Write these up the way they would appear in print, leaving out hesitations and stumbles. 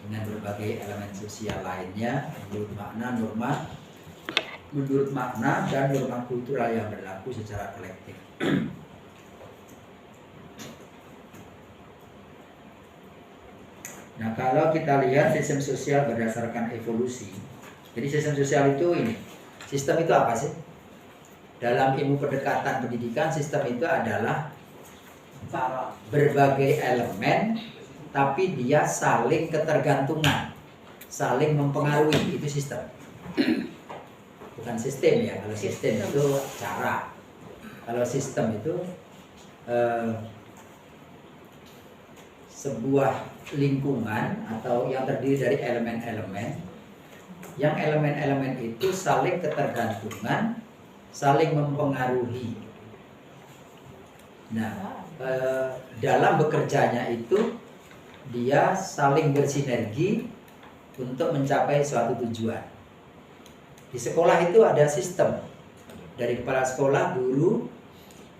dengan berbagai elemen sosial lainnya menurut makna norma, menurut makna dan norma kultural yang berlaku secara kolektif. Nah, kalau kita lihat sistem sosial berdasarkan evolusi, jadi sistem sosial itu ini, sistem itu apa sih? Dalam ilmu pendekatan pendidikan, sistem itu adalah berbagai elemen, tapi dia saling ketergantungan, saling mempengaruhi, itu sistem. Bukan sistem ya, kalau sistem itu cara. Kalau sistem itu sebuah lingkungan atau yang terdiri dari elemen-elemen, yang elemen-elemen itu saling ketergantungan, saling mempengaruhi. Nah, dalam bekerjanya itu dia saling bersinergi untuk mencapai suatu tujuan. Di sekolah itu ada sistem dari kepala sekolah, guru,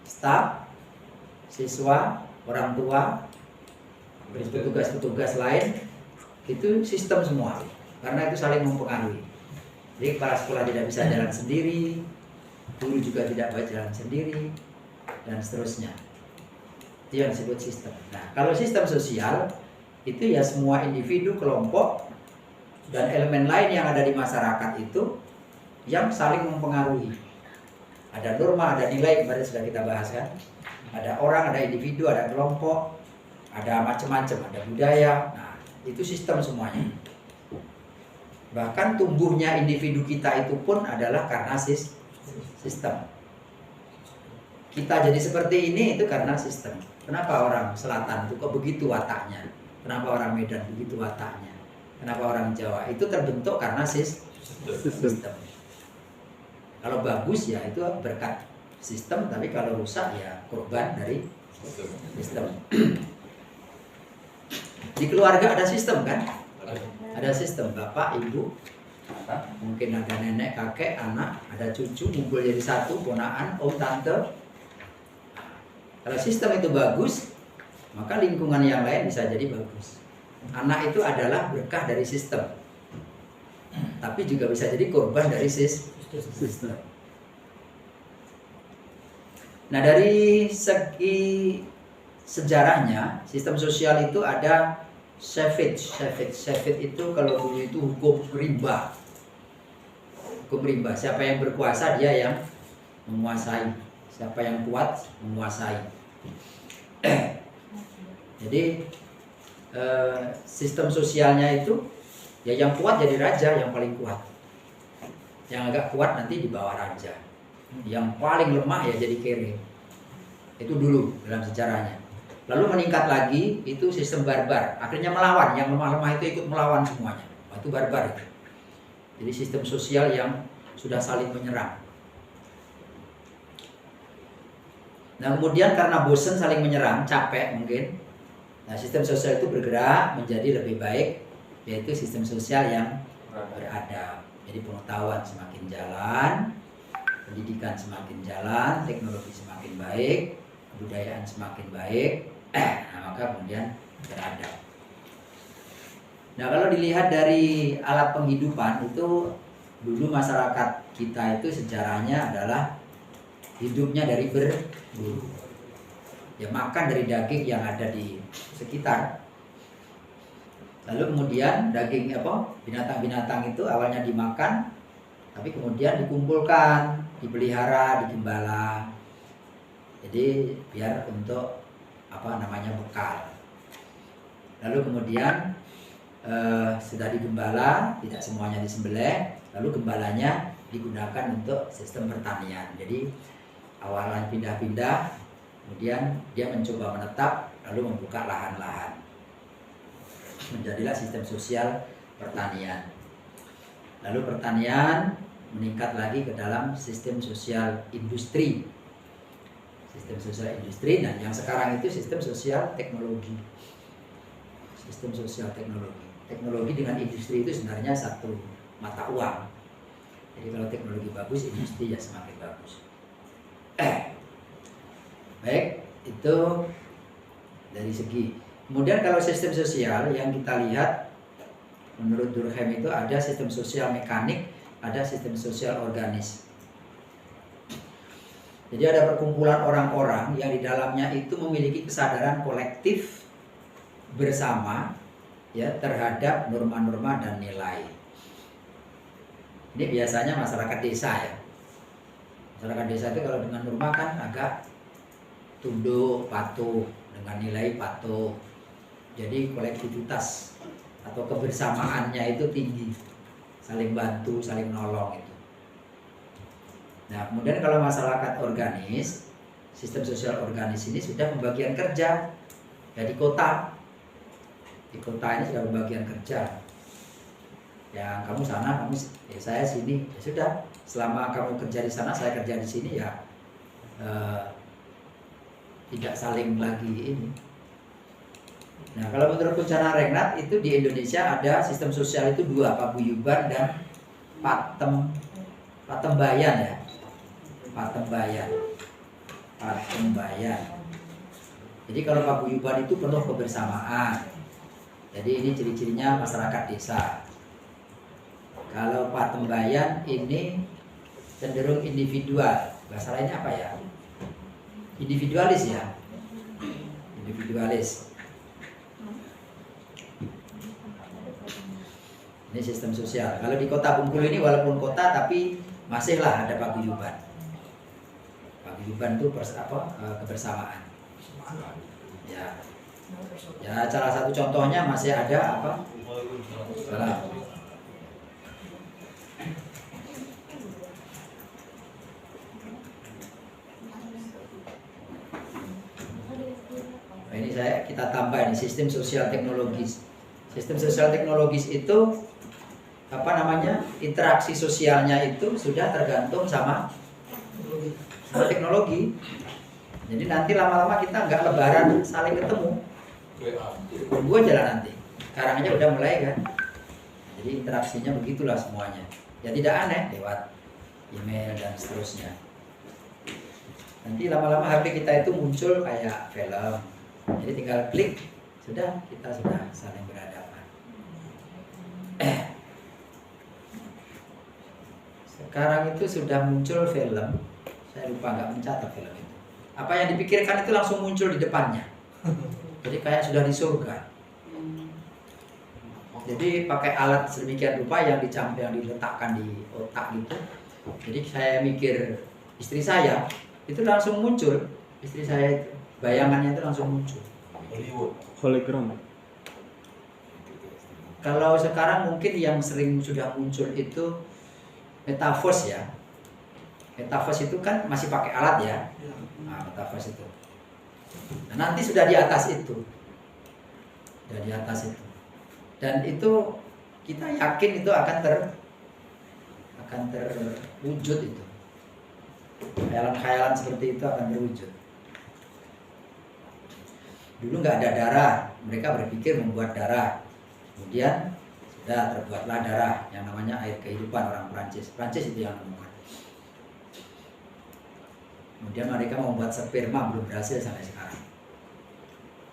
staf, siswa, orang tua, petugas-petugas lain, itu sistem semua karena itu saling mempengaruhi. Jadi kepala sekolah tidak bisa jalan sendiri, guru juga tidak bisa jalan sendiri, dan seterusnya. Itu yang disebut sistem. Nah, kalau sistem sosial itu ya semua individu, kelompok, dan elemen lain yang ada di masyarakat itu yang saling mempengaruhi. Ada norma, ada nilai, kemarin sudah kita bahas kan. Ada orang, ada individu, ada kelompok, ada macam-macam, ada budaya. Nah, itu sistem semuanya. Bahkan tumbuhnya individu kita itu pun adalah karena sistem. Kita jadi seperti ini itu karena sistem. Kenapa orang selatan itu kok begitu wataknya? Kenapa orang Medan begitu wataknya? Kenapa orang Jawa? Itu terbentuk karena sistem. Kalau bagus ya itu berkat sistem, tapi kalau rusak ya korban dari sistem. Di keluarga ada sistem kan? Ada sistem, bapak, ibu, mungkin ada nenek, kakek, anak, ada cucu, ngumpul jadi satu, ponakan, om, tante. Kalau sistem itu bagus, maka lingkungan yang lain bisa jadi bagus. Anak itu adalah berkah dari sistem, tapi juga bisa jadi korban dari sistem. Nah, dari segi sejarahnya, sistem sosial itu ada savage itu kalau dulu itu hukum rimba. Siapa yang berkuasa dia yang menguasai, siapa yang kuat menguasai. Jadi sistem sosialnya itu ya yang kuat jadi raja, yang paling kuat. Yang agak kuat nanti di bawah raja. Yang paling lemah ya jadi kere. Itu dulu dalam sejarahnya. Lalu meningkat lagi itu sistem barbar. Akhirnya melawan, yang lemah-lemah itu ikut melawan semuanya. Itu barbar itu. Jadi sistem sosial yang sudah saling menyerang. Nah, kemudian karena bosan saling menyerang, capek mungkin. Nah, sistem sosial itu bergerak menjadi lebih baik, yaitu sistem sosial yang beradab. Jadi pengetahuan semakin jalan, pendidikan semakin jalan, teknologi semakin baik, kebudayaan semakin baik, nah, maka kemudian beradab. Nah, kalau dilihat dari alat penghidupan itu dulu masyarakat kita itu sejarahnya adalah hidupnya dari berburu. Ya makan dari daging yang ada di sekitar. Lalu kemudian daging binatang-binatang itu awalnya dimakan, tapi kemudian dikumpulkan, dipelihara, digembala. Jadi biar untuk bekal. Lalu kemudian sudah digembala, tidak semuanya disembelih, lalu gembalanya digunakan untuk sistem pertanian. Jadi awalnya pindah-pindah, kemudian dia mencoba menetap, lalu membuka lahan-lahan. Menjadilah sistem sosial pertanian. Lalu pertanian meningkat lagi ke dalam sistem sosial industri. Sistem sosial industri, dan yang sekarang itu sistem sosial teknologi. Sistem sosial teknologi. Teknologi dengan industri itu sebenarnya satu mata uang. Jadi kalau teknologi bagus, industri ya semakin bagus. Baik, itu dari segi. Kemudian kalau sistem sosial yang kita lihat Menurut Durkheim itu ada sistem sosial mekanik, ada sistem sosial organis. Jadi ada perkumpulan orang-orang yang di dalamnya itu memiliki kesadaran kolektif bersama ya terhadap norma-norma dan nilai. Ini biasanya masyarakat desa ya. Masyarakat desa itu kalau dengan norma kan agak tunduk, patuh, dengan nilai patuh. Jadi kolektivitas atau kebersamaannya itu tinggi, saling bantu, saling menolong itu. Nah, kemudian kalau masyarakat organis, sistem sosial organis ini sudah pembagian kerja. Ya di kota ini sudah pembagian kerja. Ya kamu sana, kamu ya saya sini. Ya sudah, selama kamu kerja di sana, saya kerja di sini ya tidak saling lagi ini. Nah, kalau menurut Kencana Rengnat itu di Indonesia ada sistem sosial itu dua, paguyuban dan patembayan ya. Patembayan. Jadi kalau paguyuban itu penuh kebersamaan. Jadi ini ciri-cirinya masyarakat desa. Kalau patembayan ini cenderung individual. Bahasa lainnya apa ya? Individualis ya. Individualis. Ini sistem sosial. Kalau di kota Bengkulu ini walaupun kota tapi masihlah ada paguyuban. Paguyuban itu kebersamaan. Ya. Ya salah satu contohnya masih ada apa? Nah, ini kita tambah ini sistem sosial teknologis. Sistem sosial teknologis itu interaksi sosialnya itu sudah tergantung sama teknologi. Jadi nanti lama-lama kita nggak lebaran saling ketemu, tunggu aja lah nanti. Sekarang aja udah mulai kan. Jadi interaksinya begitulah semuanya. Ya tidak aneh lewat email dan seterusnya. Nanti lama-lama HP kita itu muncul kayak film. Jadi tinggal klik, sudah kita sudah saling berhadapan. Sekarang itu sudah muncul film, saya lupa nggak mencatat film itu. Apa yang dipikirkan itu langsung muncul di depannya. Jadi kayak sudah di surga. Jadi pakai alat sedemikian rupa yang diletakkan di otak gitu. Jadi saya mikir istri saya itu langsung muncul, istri saya itu bayangannya itu langsung muncul. Hologram. Kalau sekarang mungkin yang sering sudah muncul itu metaverse ya. Metaverse itu kan masih pakai alat ya. Nah, metaverse itu. Nah, nanti sudah di atas itu. Sudah di atas itu. Dan itu kita yakin itu akan terwujud itu. Khayalan-khayalan seperti itu akan terwujud. Dulu nggak ada darah, mereka berpikir membuat darah. Kemudian sudah terbuatlah darah yang namanya air kehidupan orang Prancis. Prancis itu yang menemukan. Kemudian mereka membuat sperma, belum berhasil sampai sekarang.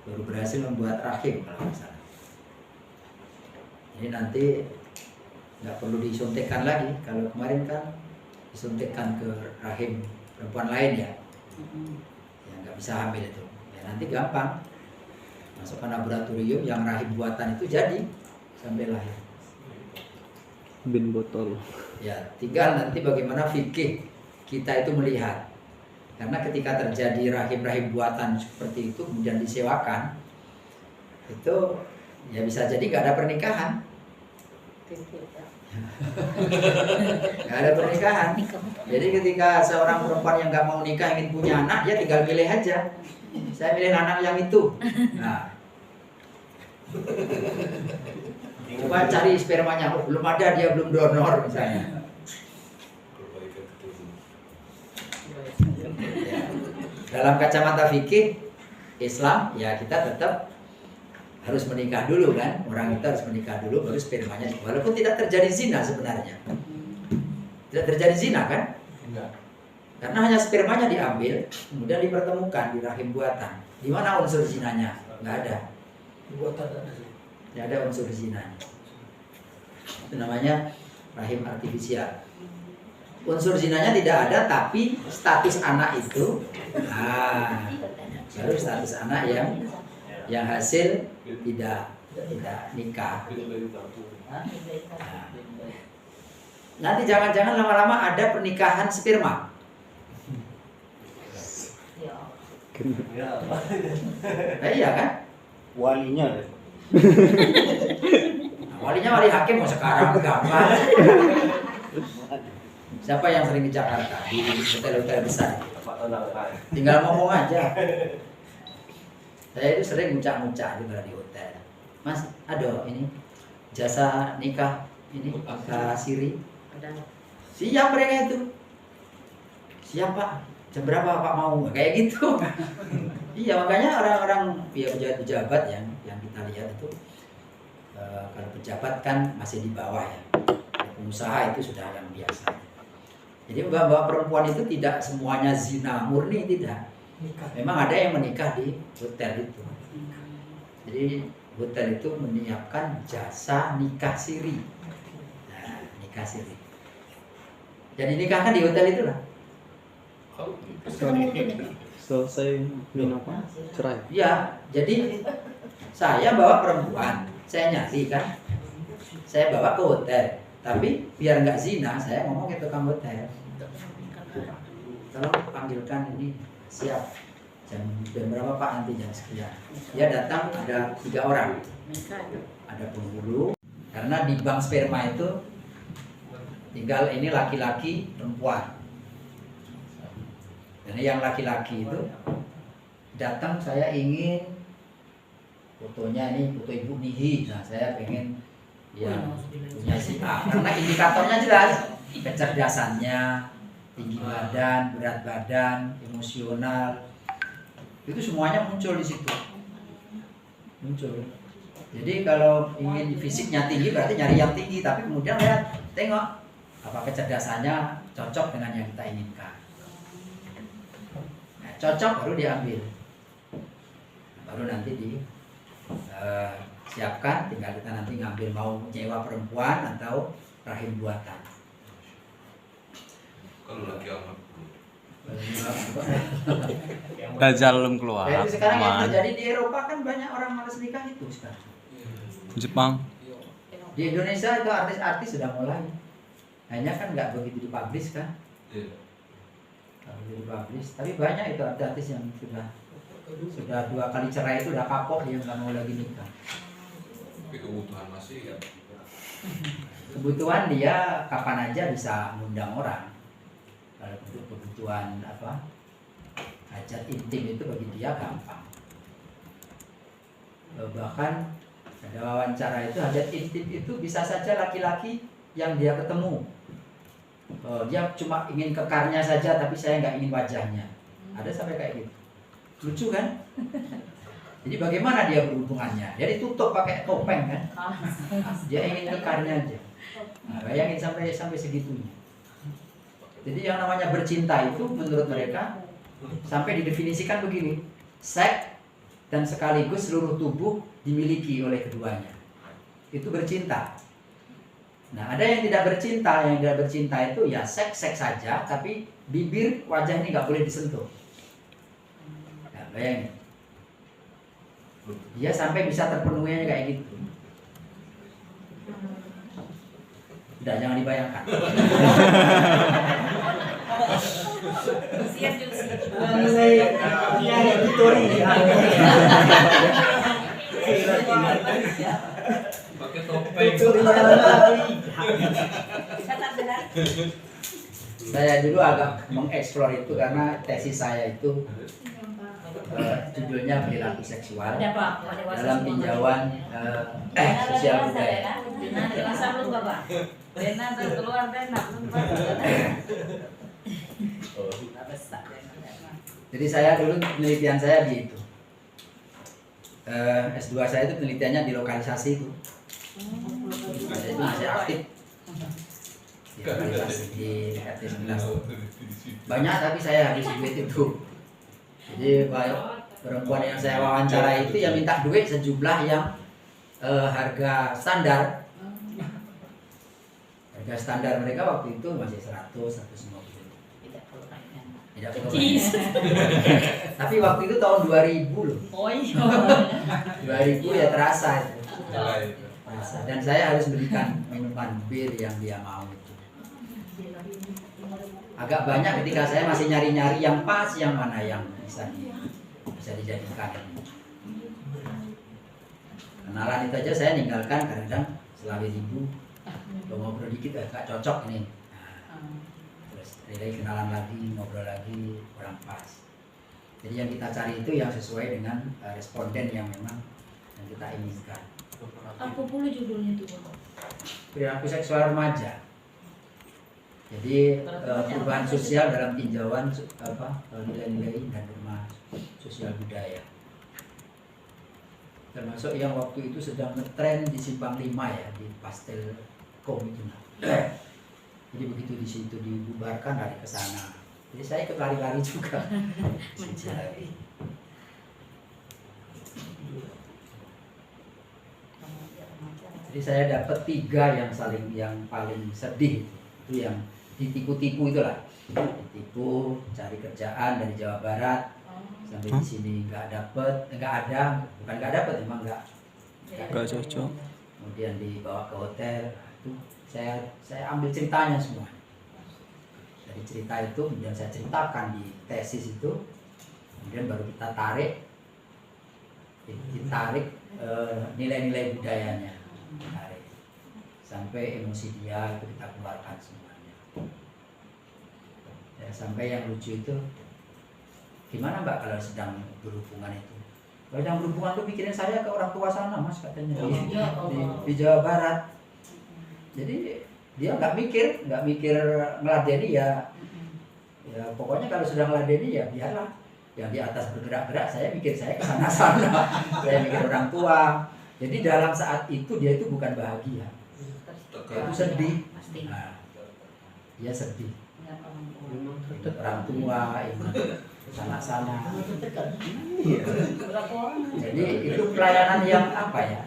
Baru berhasil membuat rahim kalau nggak salah. Ini nanti nggak perlu disuntikkan lagi. Kalau kemarin kan disuntikkan ke rahim perempuan lain ya, yang nggak bisa hamil itu. Ya nanti gampang. Masukkan laboratorium yang rahim buatan itu jadi sampai lahir. Bin botol. Ya, tinggal nanti bagaimana fikih kita itu melihat. Karena ketika terjadi rahim-rahim buatan seperti itu kemudian disewakan, itu ya bisa jadi nggak ada pernikahan. Nggak ada pernikahan. Jadi ketika seorang perempuan yang nggak mau nikah ingin punya anak, dia tinggal pilih aja. Saya pilih anak yang itu. Nah, coba cari spermanya, belum ada, dia belum donor misalnya. Ya. Dalam kacamata fikih Islam, ya kita tetap harus menikah dulu kan, orang kita harus menikah dulu baru spermanya, walaupun tidak terjadi zina sebenarnya, tidak terjadi zina kan? Enggak. Karena hanya spermanya diambil, kemudian dipertemukan di rahim buatan. Di mana unsur zinanya? Nggak ada. Buatan ada. Nggak ada unsur zinanya. Itu namanya rahim artifisial. Unsur zinanya tidak ada, tapi status anak itu, baru status anak yang hasil tidak nikah. Nanti jangan-jangan lama-lama ada pernikahan sperma. Iya kan? Walinya Walinya wali hakim mau sekarang gampang. Siapa yang sering ke Jakarta di hotel-hotel besar? Tinggal ngomong aja. Saya itu sering ngucak-ngucak di hotel. Mas, ada ini jasa nikah ini Kak Siri. Siap mereka itu. Siap Pak. Jam berapa Pak mau? Kayak gitu. Iya, makanya orang-orang ya pejabat-pejabat yang kita lihat itu kalau pejabat kan masih di bawah ya. Pengusaha itu sudah yang biasa. Jadi mbak-mbak perempuan itu tidak semuanya zina murni, tidak. Memang ada yang menikah di hotel itu. Jadi hotel itu menyiapkan jasa nikah siri. Nah, nikah siri. Jadi nikahkan di hotel itulah. Selesai apa? Cerai. Iya, jadi saya bawa perempuan, saya nyari kan, saya bawa ke hotel, tapi biar nggak zina, saya ngomong ke tukang hotel, tolong panggilkan ini, siap, jam berapa Pak, nanti jam sekian. Dia datang, ada 3 orang, ada penghulu, karena di bank sperma itu tinggal ini laki-laki, perempuan. Dan yang laki-laki itu datang, saya ingin fotonya ini foto Ibu Nihi. Nah, saya pengen yang punya si A, karena indikatornya jelas, kecerdasannya, tinggi badan, berat badan, emosional, itu semuanya muncul di situ. Muncul. Jadi kalau ingin fisiknya tinggi berarti nyari yang tinggi, tapi kemudian lihat, tengok apa kecerdasannya cocok dengan yang kita inginkan. Nah, cocok baru diambil, baru nanti siapkan, tinggal kita nanti ngambil mau nyewa perempuan atau rahim buatan. Kalau lagi amat Dajjal belum keluar. Jadi sekarang yang Aman. terjadi di Eropa kan banyak orang malas nikah itu sekarang. Jepang. Di Indonesia itu artis-artis sudah mulai, hanya kan nggak begitu dipublish kan, nggak begitu dipublish. Tapi banyak itu artis yang sudah 2 kali cerai itu udah kapok, dia nggak mau lagi nikah. tapi kebutuhan masih ya. Kebutuhan dia kapan aja bisa ngundang orang. Kalau untuk kebutuhan apa hajat intim itu bagi dia gampang. Bahkan ada wawancara itu, hajat intim itu bisa saja laki-laki yang dia ketemu. Dia cuma ingin kekarnya saja, tapi saya nggak ingin wajahnya. Ada sampai kayak gitu. Lucu kan? Jadi bagaimana dia berhubungannya? Dia ditutup pakai topeng kan? Dia ingin kekarnya aja. Nah, bayangin sampai segitunya. Jadi yang namanya bercinta itu menurut mereka sampai didefinisikan begini: seks dan sekaligus seluruh tubuh dimiliki oleh keduanya. Itu bercinta. Nah, ada yang tidak bercinta. Yang tidak bercinta itu ya seks saja, tapi bibir, wajah ini nggak boleh disentuh. Nah, bayangin. Dia sampai bisa terpenuhi kayak gitu. Udah, jangan dibayangkan. Siap juga Pakai topeng. Saya dulu agak mengeksplor itu karena tesis saya itu judulnya perilaku seksual dalam tinjauan sosial budaya. Jadi saya dulu penelitian saya di itu. S2 saya itu penelitiannya di lokalisasi itu. Saya itu masih aktif di lokalisasi di RT 11. Banyak tapi saya habis duit itu. Jadi perempuan yang saya wawancara itu yang minta duit sejumlah yang harga standar Harga standar mereka waktu itu masih 100, 150. Tidak perlu naikkan. Tidak perlu naik. Tapi waktu itu tahun 2000 loh. Oh iya. 2000 ya terasa itu. Mulai itu. Terasa. Dan saya harus berikan minuman bir yang dia mau itu. Agak banyak ketika saya masih nyari-nyari yang pas, yang mana yang bisa dijadikan. Kenalan itu aja saya ninggalkan kadang-kadang selalu ribu. Kalau ngobrol dikit agak cocok ini. Nah, terus relay kenalan lagi, ngobrol lagi, kurang pas. Jadi yang kita cari itu yang sesuai dengan responden yang memang yang kita inginkan. Apa pula judulnya tuh Bapak? Perilaku seksual remaja. Jadi perubahan sosial dalam tinjauan nilai-nilai dan norma sosial budaya. Termasuk yang waktu itu sedang ngetren di Simpang 5 ya, di pastel kom itu. Jadi begitu di situ dibubarkan lari ke sana. Jadi saya ikut lari-lari juga. Mencari. Jadi saya dapat 3 yang paling sedih itu yang ditipu-tipu itulah. Ditipu, cari kerjaan dari Jawa Barat sampai di sini nggak ada, bukan nggak dapet, emang nggak cocok. kemudian dibawa ke hotel. Itu saya ambil ceritanya semua. Dari cerita itu kemudian saya ceritakan di tesis itu, kemudian baru kita ditarik nilai-nilai budayanya, ditarik. Sampai emosi dia itu kita keluarkan semuanya. Ya, sampai yang lucu itu, gimana Mbak kalau sedang berhubungan itu? Kalau sedang berhubungan tuh pikirin saya ke orang tua sana Mas, katanya di Jawa Barat. Jadi dia nggak mikir ngeladeni ya pokoknya kalau sudah ngeladeni ya biarlah. Yang di atas bergerak-gerak, saya mikir saya ke sana-sana. Saya mikir orang tua. Jadi dalam saat itu dia itu bukan bahagia. Dia itu sedih. Nah, dia sedih. Orang tua, sana-sana. Jadi itu pelayanan yang apa ya?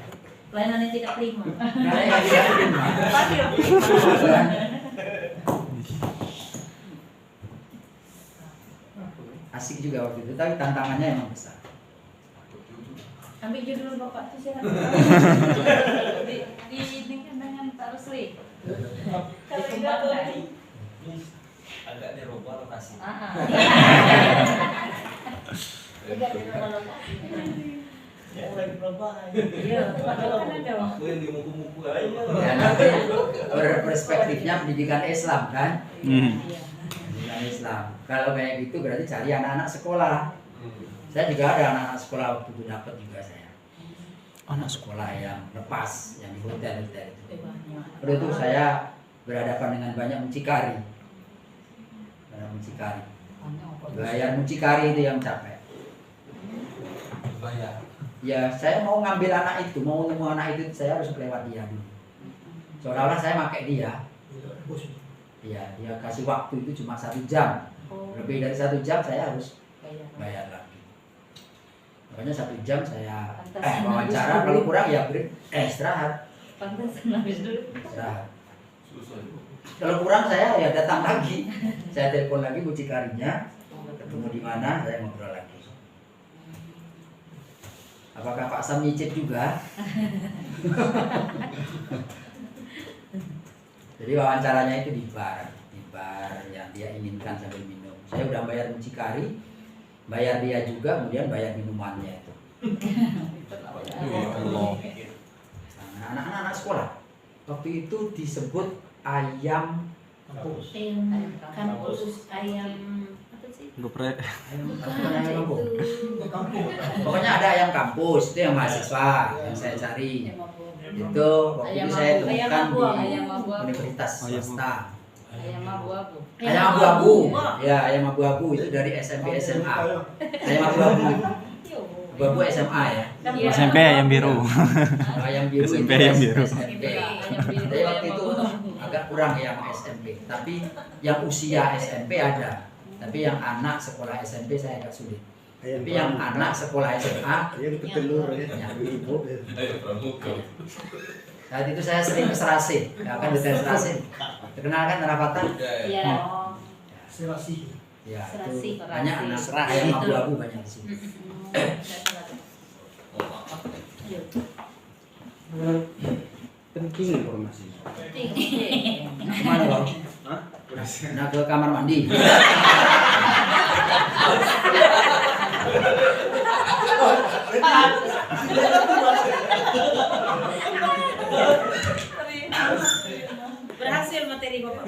Pelayanan yang tidak prima. Pelayanan yang tidak prima. Asik juga waktu itu, tapi tantangannya emang besar. Ambil judul Bapak itu siapa? Di ini kan dengan Pak Rusli. Di tempat kan? Agak dirubah lokasi. Mulai berubah. Iya, padahal kan ada. Aku yang di muku-muku aja. Ya, nanti perspektifnya pendidikan Islam kan? Pendidikan Islam. Kalau kayak gitu berarti cari anak-anak sekolah. Saya juga ada anak-anak sekolah waktu itu dapat juga saya. Anak sekolah yang lepas, yang di hotel-hotel itu. Waktu itu saya berhadapan dengan banyak mucikari. Bayar mucikari itu yang capek. Bayar. Ya saya mau ngambil anak itu, mau nemu anak itu saya harus lewat dia dulu. Seolah-olah saya pakai dia. Iya, dia kasih waktu itu cuma 1 jam. Lebih dari 1 jam saya harus bayar lagi. Makanya 1 jam saya wawancara, kalau kurang ya istirahat. Istirahat. Kalau kurang saya ya datang lagi. Saya telepon lagi mucikarinya, ketemu di mana, saya ngobrol lagi. Apakah Pak Sam nyicip juga? Jadi wawancaranya itu di bar yang dia inginkan sambil minum. Saya udah bayar mucikari, bayar dia juga, kemudian bayar minumannya itu. Anak-anak sekolah waktu itu disebut ayam kampus ayam apa sih? Geprek. Pokoknya ada ayam kampus, itu yang mahasiswa yang saya cari. Itu waktu itu saya temukan di universitas swasta. Ayam abu-abu. Ayam abu-abu. Ya, ayam abu-abu itu dari SMP SMA. Ayam abu-abu. Abu-abu SMA ya. SMP ayam biru. Ayam biru. SMP itu ayam biru. SMP. Tapi waktu itu agak kurang yang SMP. Tapi yang usia SMP ada. Tapi yang anak sekolah SMP saya agak sulit. Tapi yang anak sekolah SMA Ayam petelur ya. yang ibu. Ayo pramuka. Saat itu saya sering ke Serase, ya kan di Serase. Terkenal kan Tanah Patah? Iya. Serasi. Ya, Serasi. itu banyak anak Serasi. ayam abu-abu banyak di sini. Ayo. Penting informasi. Kemana Bang? Hah? Nah, ke kamar mandi. Berhasil materi Bapak.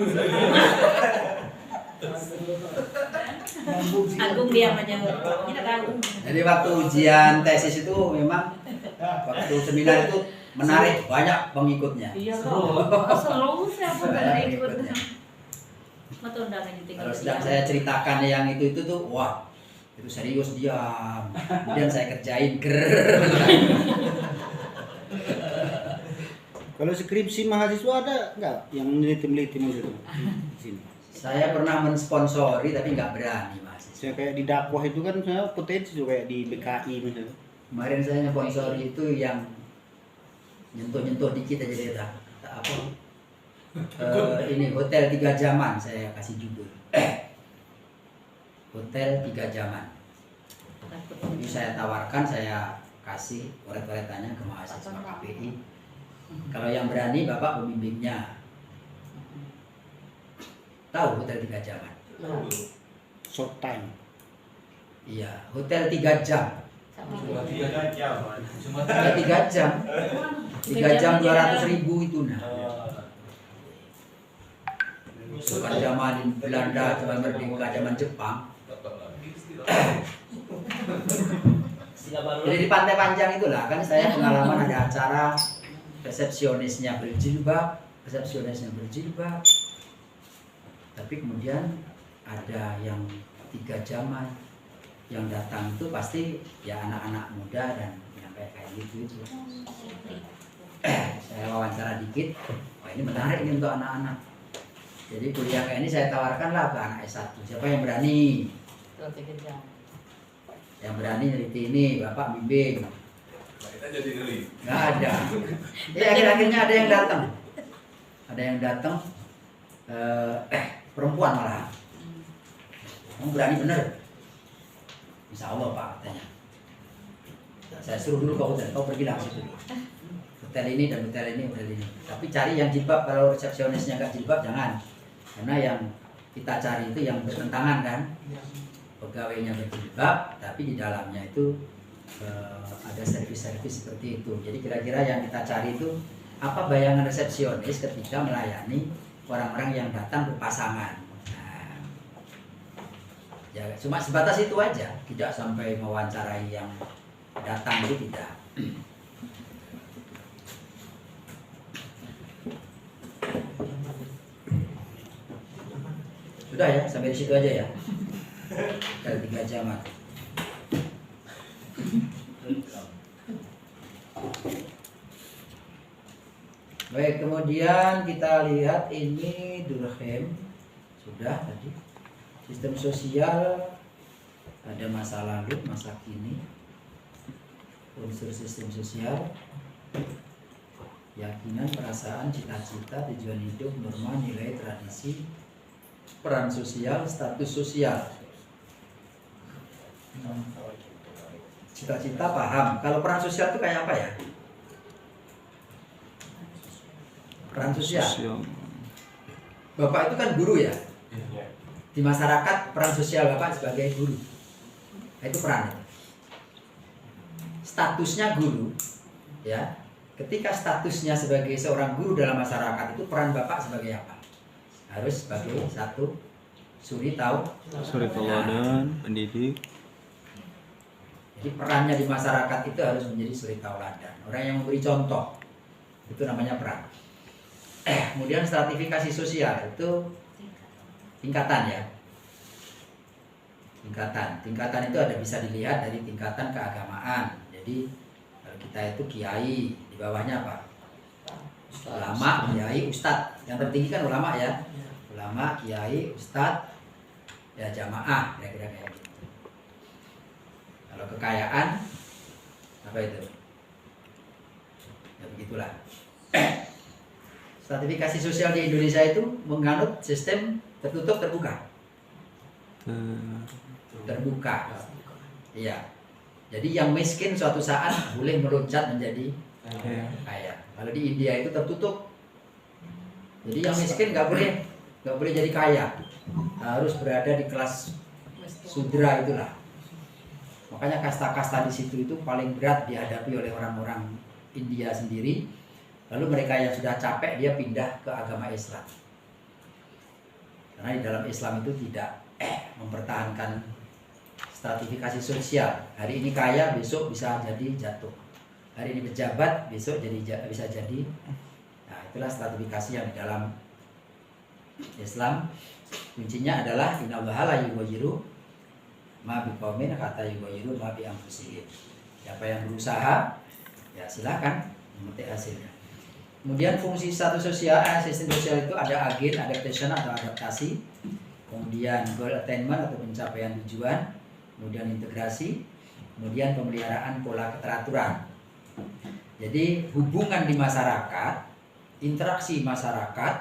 Agung diam aja. Kita tahu. Jadi waktu ujian tesis itu memang waktu seminar itu menarik, banyak pengikutnya. Iya kok. Seru siapa Banyak yang ikut. pengikutnya. Mata undangan ditinggal. Kalau sedang saya ceritakan yang itu tuh, wah itu serius diam. Kemudian saya kerjain ger. Kalau skripsi mahasiswa ada nggak yang meneliti itu di sini? Saya pernah mensponsori tapi nggak berani Mas. Saya kayak di dakwah itu kan saya potensi tuh kayak di BKI misalnya. Kemarin saya sponsori itu yang nyentuh-nyentuh dikit aja dia tak apa. Ini hotel 3 zaman saya kasih judul. Hotel 3 zaman. Ini saya tawarkan, saya kasih coret-coretannya ke mahasiswa KPI. Kalau yang berani Bapak pembimbingnya. Tahu hotel 3 zaman? Short time. Iya, hotel 3 jam. Cuma 3 jam. Cuma Ya 3 jam. 3 jam 200.000 itu nah. Bukan zaman Belanda, zaman Merdeka, zaman Jepang. dapat lagi Istilah baru. Jadi di Pantai Panjang itulah kan saya pengalaman ada acara resepsionisnya berjilbab, tapi kemudian ada yang 3 zaman yang datang itu pasti ya anak-anak muda dan yang kayak gitu itu. Saya wawancara dikit, wah ini menarik ini untuk anak-anak. Jadi kuliah kayak ini saya tawarkanlah ke anak S1. Siapa yang berani? Yang berani neliti ini, Bapak bimbing. Nah, kita jadi geli. Nggak ada. Ya akhir-akhirnya ada yang datang. Ada yang datang, perempuan malah. Kamu berani bener? Insya Allah Pak katanya. Saya suruh dulu ke hotel, kau pergi langsung dulu. Hotel ini dan hotel ini, hotel ini. Tapi cari yang jilbab, kalau resepsionisnya nggak jilbab jangan. Karena yang kita cari itu yang bertentangan kan. Pegawainya berjilbab, tapi di dalamnya itu ada servis-servis seperti itu. Jadi kira-kira yang kita cari itu apa bayangan resepsionis ketika melayani orang-orang yang datang berpasangan. Nah, ya cuma sebatas itu aja, tidak sampai mewawancarai yang datang itu tidak. Sudah ya, sampai di situ aja ya. Dari 3 zaman. Baik, kemudian kita lihat ini Durkheim sudah tadi. Sistem sosial ada masa lalu, masa kini. Unsur sistem sosial, keyakinan, perasaan, cita-cita, tujuan hidup, norma, nilai, tradisi, peran sosial, status sosial. Cita-cita paham. Kalau peran sosial itu kayak apa ya? Peran sosial. Bapak itu kan guru ya. Di masyarakat peran sosial Bapak sebagai guru. Nah, itu peran. Statusnya guru, ya. Ketika statusnya sebagai seorang guru dalam masyarakat itu peran Bapak sebagai apa? Harus sebagai satu suri teladan, pendidik. Jadi perannya di masyarakat itu harus menjadi suri tauladan. Orang yang memberi contoh itu namanya peran. Kemudian stratifikasi sosial itu tingkatan ya. Tingkatan itu ada bisa dilihat dari tingkatan keagamaan. Jadi kalau kita itu kiai, di bawahnya apa? Ulama, kiai, ustadz. Yang tertinggi kan ulama ya. Ulama, kiai, ustadz, ya jamaah, kira-kira kayak gitu. Kalau kekayaan apa itu? Ya begitulah. Stratifikasi sosial di Indonesia itu menganut sistem tertutup terbuka. Terbuka. Iya. Jadi yang miskin suatu saat boleh meloncat menjadi kaya. Kalau di India itu tertutup. Jadi yang miskin nggak boleh jadi kaya. Harus berada di kelas sudra itulah. Makanya kasta-kasta di situ itu paling berat dihadapi oleh orang-orang India sendiri. Lalu mereka yang sudah capek dia pindah ke agama Islam. Karena di dalam Islam itu tidak mempertahankan stratifikasi sosial. Hari ini kaya, besok bisa jadi jatuh. Hari ini pejabat, besok bisa jadi. Nah, itulah stratifikasi yang di dalam Islam. Kuncinya adalah innallaha la yughayyiru ma biqaumin hatta yughayyiru ma bi anfusihim. Siapa yang berusaha, ya silakan memetik hasilnya. Kemudian fungsi status sosial, sistem sosial itu ada agen, adaptation atau adaptasi, kemudian goal attainment atau pencapaian tujuan, kemudian integrasi, kemudian pemeliharaan pola keteraturan. Jadi hubungan di masyarakat, interaksi masyarakat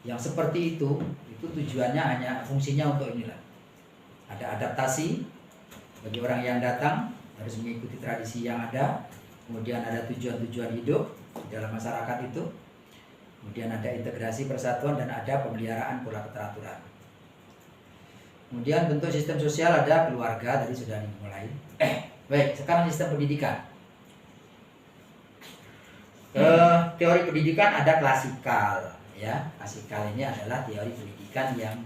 yang seperti itu tujuannya hanya fungsinya untuk inilah. Ada adaptasi bagi orang yang datang harus mengikuti tradisi yang ada, kemudian ada tujuan-tujuan hidup di dalam masyarakat itu, kemudian ada integrasi persatuan dan ada pemeliharaan pola keteraturan. Kemudian bentuk sistem sosial ada keluarga, tadi sudah dimulai. Baik, sekarang sistem pendidikan. Teori pendidikan ada klasikal, ya. Klasikal ini adalah teori pendidikan yang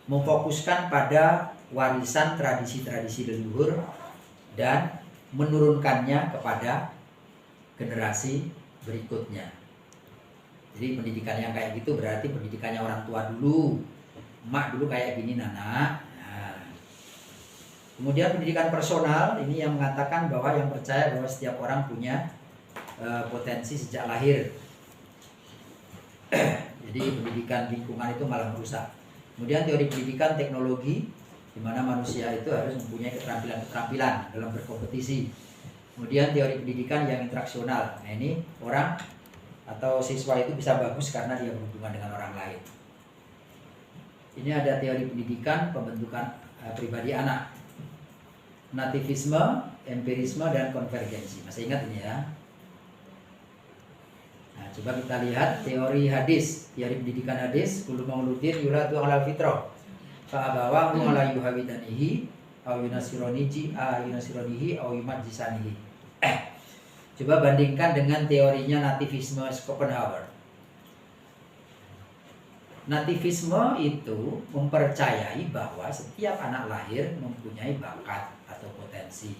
memfokuskan pada warisan tradisi-tradisi leluhur dan menurunkannya kepada generasi berikutnya. Jadi pendidikan yang kayak gitu berarti pendidikannya orang tua dulu. Emak dulu kayak gini Nana. Nah. Kemudian pendidikan personal ini yang mengatakan bahwa yang percaya bahwa setiap orang punya potensi sejak lahir. Jadi pendidikan lingkungan itu malah merusak. Kemudian teori pendidikan teknologi di mana manusia itu harus mempunyai keterampilan dalam berkompetisi. Kemudian teori pendidikan yang interaksional. Nah, ini orang atau siswa itu bisa bagus karena dia berhubungan dengan orang lain. Ini ada teori pendidikan pembentukan pribadi anak. Nativisme, empirisme, dan konvergensi. Masih ingat ini ya? Nah, coba kita lihat teori hadis. Teori pendidikan hadis, kullu mauludin yuladu alal fitrah. Fa'abawahu ala yuhawidanihi au yunasironihi au yumajjisanihi. Coba bandingkan dengan teorinya nativisme Schopenhauer. Nativisme itu mempercayai bahwa setiap anak lahir mempunyai bakat atau potensi.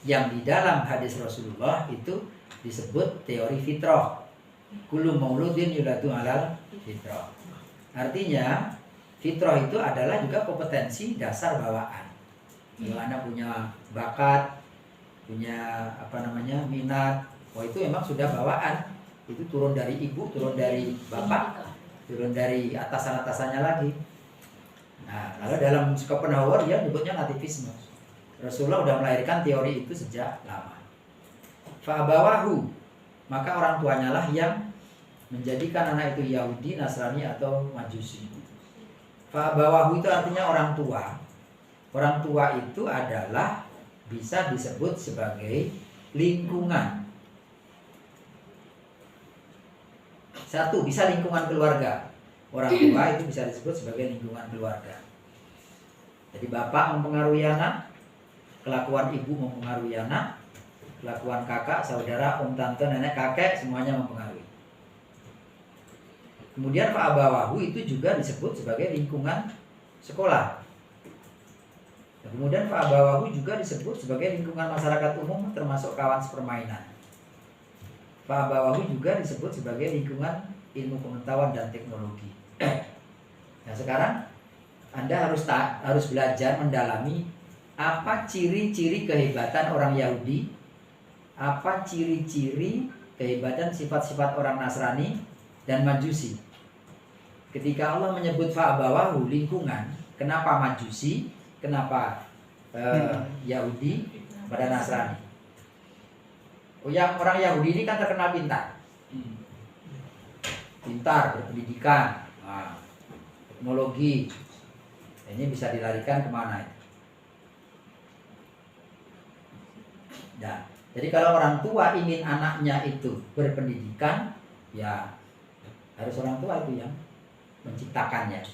Yang di dalam hadis Rasulullah itu disebut teori fitrah. Kullu mauludin yuladu alal fitrah. Artinya fitrah itu adalah juga kompetensi dasar bawaan. Kalau anak punya bakat, punya minat, itu memang sudah bawaan. Itu turun dari ibu, turun dari bapak, turun dari atasan-atasannya lagi. Nah, lalu dalam Schopenhauer dia nyebutnya nativisme. Rasulullah sudah melahirkan teori itu sejak lama. Fa'abawahu, maka orang tuanya lah yang menjadikan anak itu Yahudi, Nasrani atau Majusi. Fa'abawahu itu artinya orang tua. Orang tua itu adalah bisa disebut sebagai lingkungan. Satu, bisa lingkungan keluarga. Orang tua itu bisa disebut sebagai lingkungan keluarga. Jadi bapak mempengaruhi anak, kelakuan ibu mempengaruhi anak, kelakuan kakak, saudara, om, tante, nenek, kakek semuanya mempengaruhi. Kemudian fa'abawahu itu juga disebut sebagai lingkungan sekolah. Kemudian fa'abawahu juga disebut sebagai lingkungan masyarakat umum termasuk kawan sepermainan. Fa'abawahu juga disebut sebagai lingkungan ilmu pengetahuan dan teknologi. Nah sekarang Anda harus belajar mendalami apa ciri-ciri kehebatan orang Yahudi, apa ciri-ciri kehebatan sifat-sifat orang Nasrani dan Majusi. Ketika Allah menyebut fa'abawahu lingkungan, kenapa Majusi? Kenapa Yahudi pada Nasrani? Yang orang Yahudi ini kan terkenal pintar. Pintar, berpendidikan, nah, teknologi. Ini bisa dilarikan kemana itu? Nah, jadi kalau orang tua ingin anaknya itu berpendidikan, ya harus orang tua itu yang menciptakannya.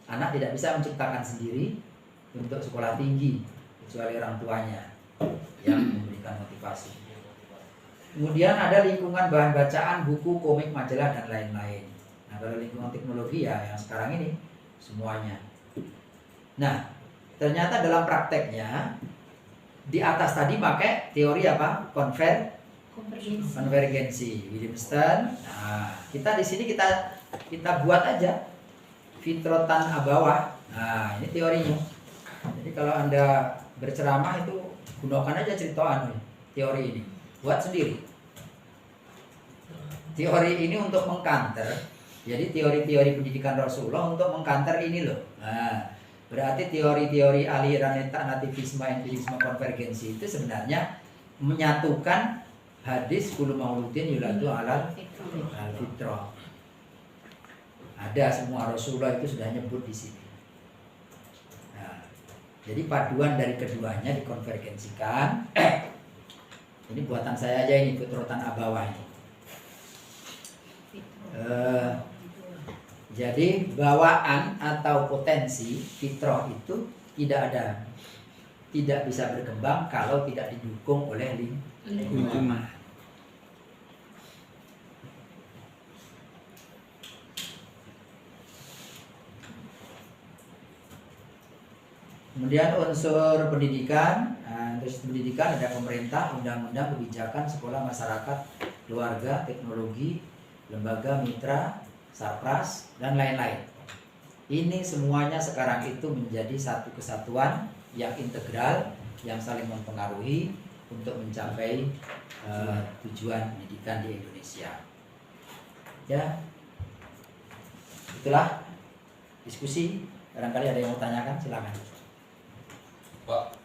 Anak tidak bisa menciptakan sendiri untuk sekolah tinggi, kecuali orang tuanya yang memberikan motivasi. Kemudian ada lingkungan bahan bacaan, buku, komik, majalah, dan lain-lain. Nah, kalau lingkungan teknologi ya yang sekarang ini semuanya. Nah, ternyata dalam prakteknya di atas tadi pakai teori apa? Konvergensi. Williamson. Nah, kita di sini kita buat aja fitrotan abawah. Nah, ini teorinya. Jadi kalau Anda berceramah itu gunakan aja cerita teori ini. Buat sendiri. Teori ini untuk mengkanter. Jadi teori-teori pendidikan Rasulullah untuk mengkanter ini loh. Nah, berarti teori-teori aliran nativisme, empirisme, konvergensi itu sebenarnya menyatukan hadis kullu mauludin yuladu alal fitrah. Ada semua, Rasulullah itu sudah nyebut di sini. Nah, jadi paduan dari keduanya dikonvergensikan. Ini buatan saya aja ini, fitrotan abawah ini. Jadi bawaan atau potensi fitrah itu tidak bisa berkembang kalau tidak didukung oleh lingkungan. Kemudian unsur pendidikan, terus pendidikan ada pemerintah, undang-undang, kebijakan, sekolah, masyarakat, keluarga, teknologi, lembaga mitra, sarpras, dan lain-lain. Ini semuanya sekarang itu menjadi satu kesatuan yang integral, yang saling mempengaruhi untuk mencapai tujuan pendidikan di Indonesia. Ya, itulah diskusi. Barangkali ada yang mau tanyakan, silakan. Pak,